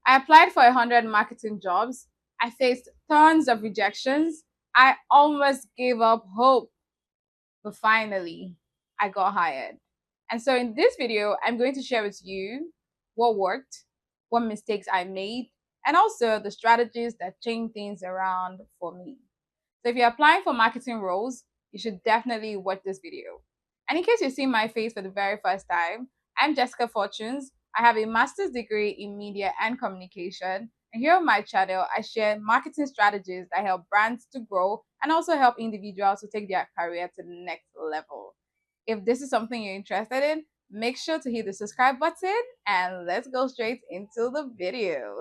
I applied for 100 marketing jobs. I faced tons of rejections. I almost gave up hope, but finally, I got hired. And so in this video, I'm going to share with you what worked, what mistakes I made, and also the strategies that changed things around for me. So if you're applying for marketing roles, you should definitely watch this video. And in case you're seeing my face for the very first time, I'm Jessica Fortunes. I have a master's degree in media and communication. And here on my channel, I share marketing strategies that help brands to grow and also help individuals to take their career to the next level. If this is something you're interested in, make sure to hit the subscribe button and let's go straight into the video.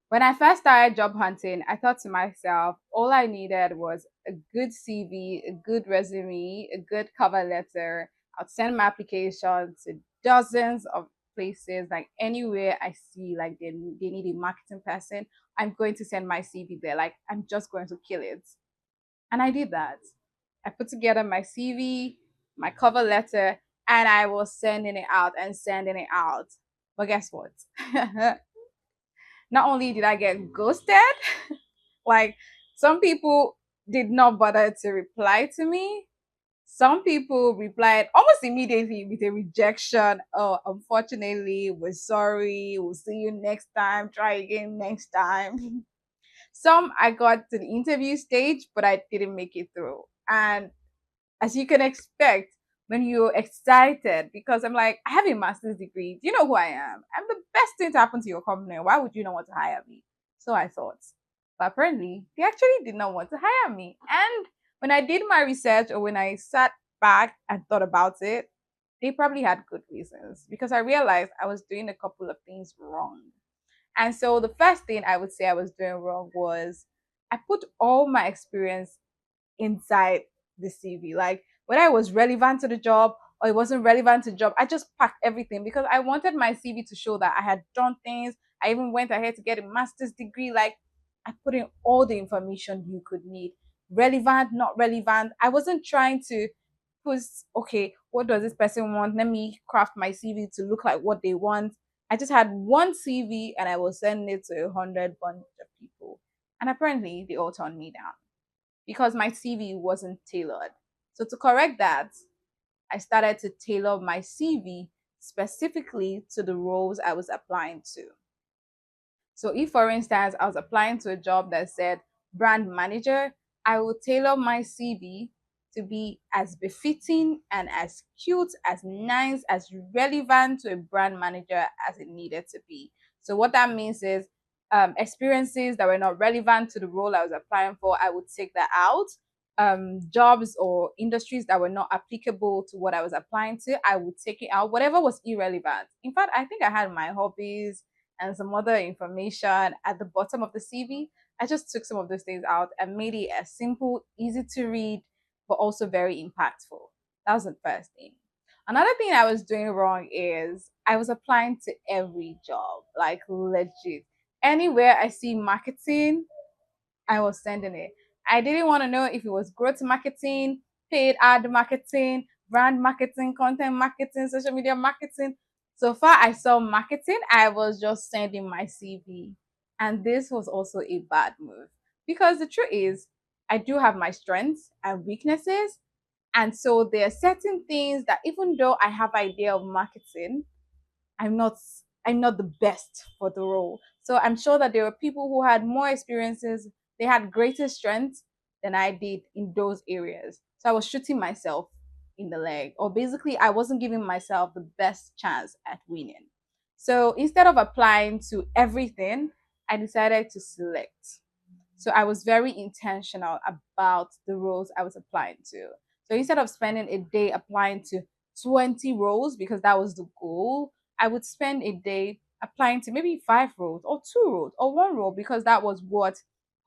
When I first started job hunting, I thought to myself, all I needed was a good CV, a good resume, a good cover letter. I'd send my application to dozens of places, like anywhere I see like they need a marketing person, I'm going to send my CV there. Like I'm just going to kill it. And I did that. I put together my CV, my cover letter, and I was sending it out and sending it out. But guess what? Not only did I get ghosted, like some people did not bother to reply to me. Some people replied almost immediately with a rejection. Oh, unfortunately, we're sorry. We'll see you next time. Try again next time. Some I got to the interview stage, but I didn't make it through. And as you can expect, when you're excited, because I'm like, I have a master's degree. Do you know who I am? I'm the best thing to happen to your company. Why would you not want to hire me? So I thought. But apparently, they actually did not want to hire me. And when I did my research or when I sat back and thought about it, they probably had good reasons because I realized I was doing a couple of things wrong. And so the first thing I would say I was doing wrong was I put all my experience inside the CV. Like whether it was relevant to the job or it wasn't relevant to the job, I just packed everything because I wanted my CV to show that I had done things. I even went ahead to get a master's degree. Like I put in all the information you could need. Relevant, not relevant. I wasn't trying to put, okay, what does this person want? Let me craft my CV to look like what they want. I just had one CV and I was sending it to 100 bunch of people. And apparently they all turned me down because my CV wasn't tailored. So to correct that, I started to tailor my CV specifically to the roles I was applying to. So if, for instance, I was applying to a job that said brand manager, I would tailor my CV to be as befitting and as cute, as nice, as relevant to a brand manager as it needed to be. So what that means is experiences that were not relevant to the role I was applying for, I would take that out. Jobs or industries that were not applicable to what I was applying to, I would take it out. Whatever was irrelevant. In fact, I think I had my hobbies and some other information at the bottom of the CV. I just took some of those things out and made it as simple, easy to read, but also very impactful. That was the first thing. Another thing I was doing wrong is I was applying to every job, like legit. Anywhere I see marketing, I was sending it. I didn't want to know if it was growth marketing, paid ad marketing, brand marketing, content marketing, social media marketing. So far, I saw marketing, I was just sending my CV. And this was also a bad move because the truth is, I do have my strengths and weaknesses. And so there are certain things that even though I have idea of marketing, I'm not I'm not the best for the role. So I'm sure that there were people who had more experiences, they had greater strengths than I did in those areas. So I was shooting myself in the leg, or basically I wasn't giving myself the best chance at winning. So instead of applying to everything, I decided to select. So I was very intentional about the roles I was applying to. So instead of spending a day applying to 20 roles, because that was the goal, I would spend a day applying to maybe 5 roles or 2 roles or 1 role because that was what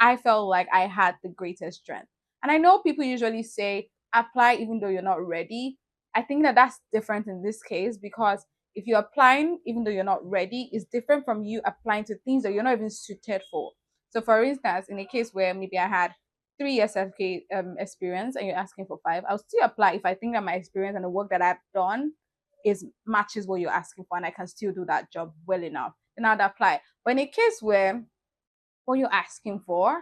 I felt like I had the greatest strength. And I know people usually say apply even though you're not ready. I think that that's different in this case because if you're applying even though you're not ready, it's different from you applying to things that you're not even suited for. So, for instance, in a case where maybe I had 3 years of experience and you're asking for 5, I'll still apply if I think that my experience and the work that I've done is matches what you're asking for and I can still do that job well enough. then I'd apply. But in a case where what you're asking for,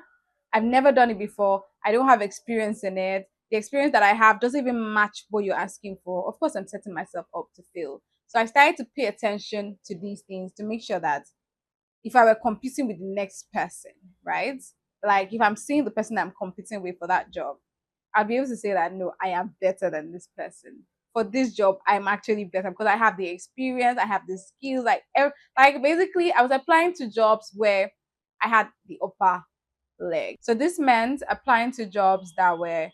I've never done it before, I don't have experience in it, the experience that I have doesn't even match what you're asking for, of course, I'm setting myself up to fail. So I started to pay attention to these things to make sure that if I were competing with the next person, right? Like if I'm seeing the person I'm competing with for that job, I'll be able to say that no, I am better than this person. For this job, I'm actually better because I have the experience, I have the skills. Like basically, I was applying to jobs where I had the upper leg. So this meant applying to jobs that were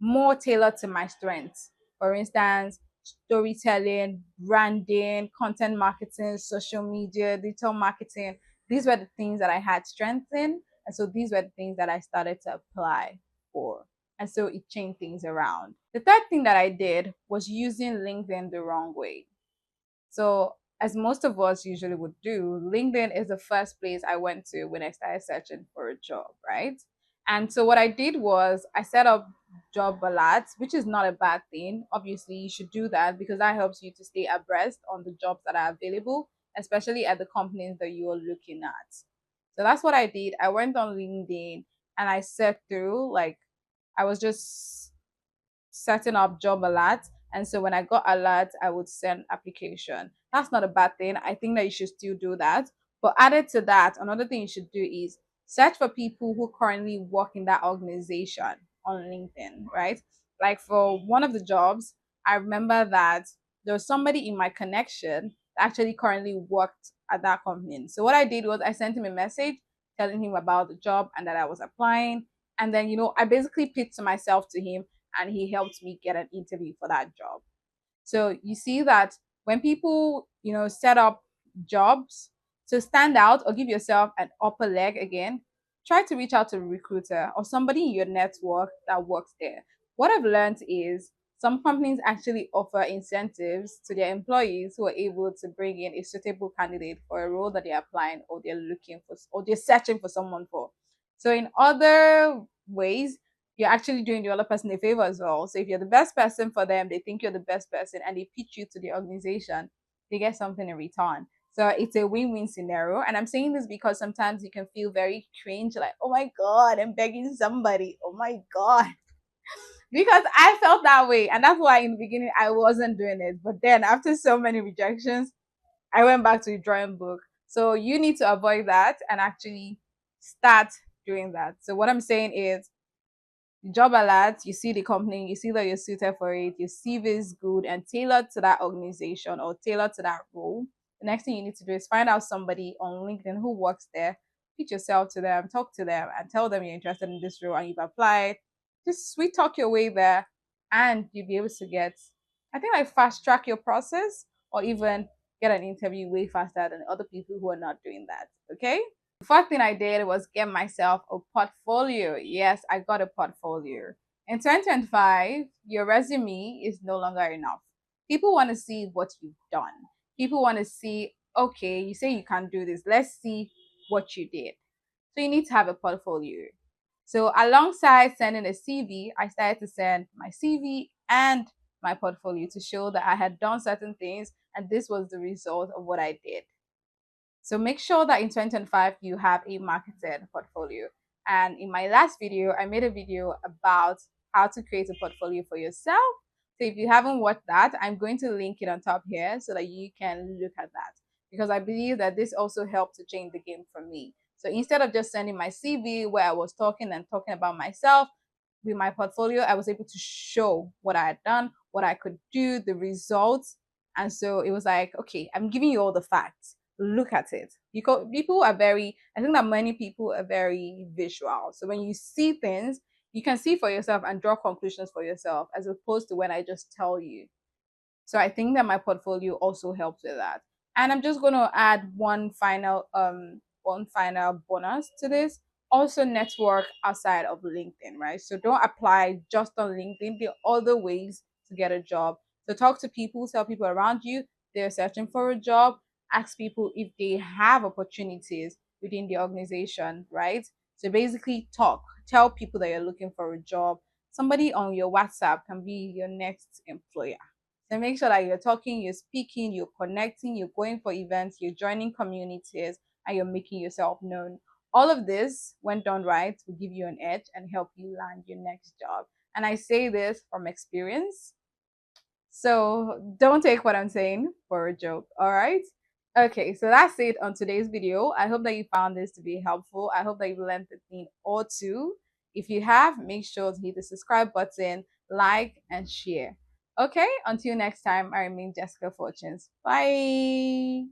more tailored to my strengths. For instance, storytelling, branding, content marketing, social media, digital marketing. These were the things that I had strength in. And so these were the things that I started to apply for. And so it changed things around. The third thing that I did was using LinkedIn the wrong way. So, as most of us usually would do, LinkedIn is the first place I went to when I started searching for a job, right? And so, what I did was I set up job alerts, which is not a bad thing. Obviously, you should do that because that helps you to stay abreast on the jobs that are available, especially at the companies that you are looking at. So, that's what I did. I went on LinkedIn and I searched through, like, I was just setting up job alerts. And so when I got alerts, I would send application. That's not a bad thing. I think that you should still do that. But added to that, another thing you should do is search for people who currently work in that organization on LinkedIn, right? Like for one of the jobs, I remember that there was somebody in my connection that actually currently worked at that company. So what I did was I sent him a message telling him about the job and that I was applying. And then, I basically pitched myself to him and he helped me get an interview for that job. So you see that when people, set up jobs to stand out or give yourself an upper leg again, try to reach out to a recruiter or somebody in your network that works there. What I've learned is some companies actually offer incentives to their employees who are able to bring in a suitable candidate for a role that they're applying or they're looking for or they're searching for someone for. So in other ways, you're actually doing the other person a favor as well. So if you're the best person for them, they think you're the best person and they pitch you to the organization, they get something in return. So it's a win-win scenario. And I'm saying this because sometimes you can feel very cringe, like, oh my God, I'm begging somebody. Oh my God. Because I felt that way. And that's why in the beginning I wasn't doing it. But then after so many rejections, I went back to the drawing book. So you need to avoid that and actually start doing that. So what I'm saying is job alert, you see the company, you see that you're suited for it, your CV is good and tailored to that organization or tailored to that role. The next thing you need to do is find out somebody on LinkedIn who works there, pitch yourself to them, talk to them, and tell them you're interested in this role and you've applied. Just sweet talk your way there, and you'll be able to get, I think, like fast track your process or even get an interview way faster than other people who are not doing that. Okay. The first thing I did was get myself a portfolio. Yes, I got a portfolio. In 2025, your resume is no longer enough. People want to see what you've done. People want to see, okay, you say you can do this. Let's see what you did. So you need to have a portfolio. So alongside sending a CV, I started to send my CV and my portfolio to show that I had done certain things and this was the result of what I did. So make sure that in 2025 you have a marketed portfolio. And in my last video, I made a video about how to create a portfolio for yourself. So if you haven't watched that, I'm going to link it on top here so that you can look at that. Because I believe that this also helped to change the game for me. So instead of just sending my CV where I was talking and talking about myself, with my portfolio, I was able to show what I had done, what I could do, the results. And so it was like, okay, I'm giving you all the facts. Look at it. Because people are very, I think that many people are very visual. So when you see things, you can see for yourself and draw conclusions for yourself as opposed to when I just tell you. So I think that my portfolio also helps with that. And I'm just going to add one final bonus to this. Also network outside of LinkedIn, right? So don't apply just on LinkedIn. There are other ways to get a job. So talk to people, tell people around you they're searching for a job, ask people if they have opportunities within the organization, right? So basically talk, tell people that you're looking for a job. Somebody on your WhatsApp can be your next employer. So make sure that you're talking, you're speaking, you're connecting, you're going for events, you're joining communities, and you're making yourself known. All of this, when done right, will give you an edge and help you land your next job. And I say this from experience. So don't take what I'm saying for a joke, all right? Okay, so that's it on today's video. I hope that you found this to be helpful. I hope that you learned a thing or two. If you have, make sure to hit the subscribe button, like, and share. Okay, until next time, I remain Jessica Fortunes. Bye.